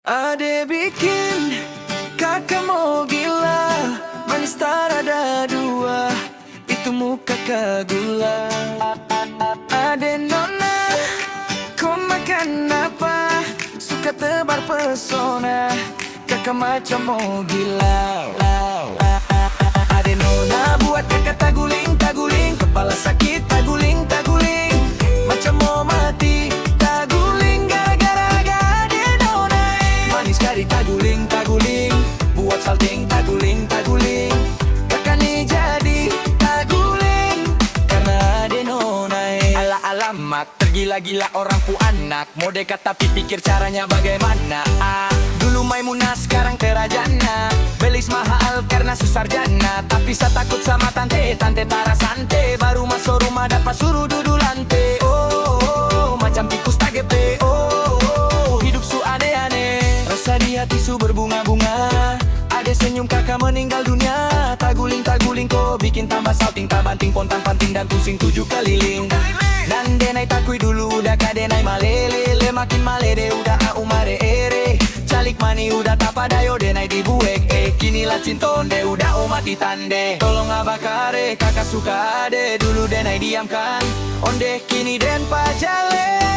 Ade bikin kakak mau gila, manis tak ada dua, itu muka kagula. Ade nona, kau makan apa? Suka tebar pesona, kakak macam mau gila. Ade nona buat kakak taguling, kepala sakit taguling, macam mau mati. Sekali taguling, buat salting taguling, kakak ni jadi taguling karena ade nonai. Alamak, tergila-gila orang pu anak, mau dekat tapi pikir caranya bagaimana. Dulu Maimunah sekarang terajana, belis mahal karena susarjana, tapi saya takut sama tante Tara Sante, baru masuk rumah dapat suruh duduk lantai. Oh, macam tikus tagepe. Hidup su aneh-aneh, rasa di hati su berbunga-bunga. Ade senyum kakak meninggal dunia. Taguling kau bikin tambah salting, tak banting pontang panting dan pusing 7 keliling. Dan denai takui dulu udah kadenai malele, makin malede udah au mare ere. Calik mani udah tapadayo denai dibuek, kinilah cintonde udah mati tande. Tolong abakare kakak suka ade, dulu denai diamkan onde kini den pajale.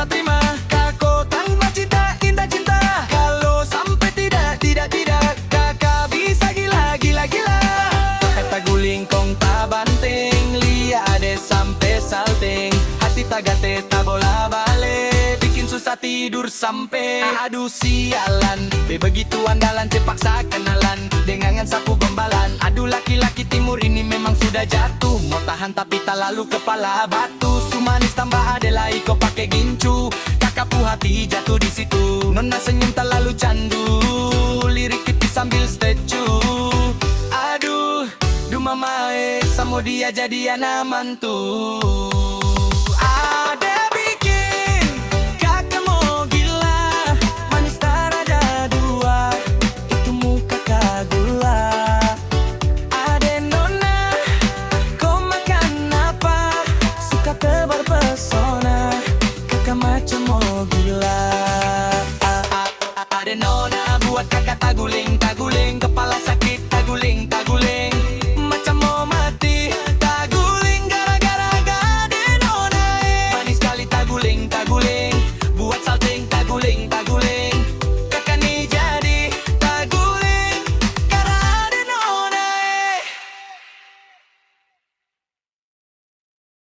Terima, kakak tanpa cinta, indah cinta. Kalau sampai tidak, kakak bisa gila. Kata guling kong tak banting, lia ade sampai salting. Hati tagate tak bola balik, bikin susah tidur sampai. Aduh sialan, begitu andalan terpaksa kenalan dengan sapu gombalan. Aduh laki-laki timur ini memang sudah jatuh, mau tahan tapi tak lalu kepala batu. Sumanis tambah adalah iko pakai gincu, kakak pu hati jatuh di situ. Nona senyum tak lalu candu, lirik tipis sambil statue. Aduh, mamae samo dia jadi anak mantu. Ade bikin kakak mau gila, manis tak ada dua, itu muka kagula. Ade nona, kau makan apa? Suka tebar pesona, kakak macam mau gila. Ade nona buat kakak taguling,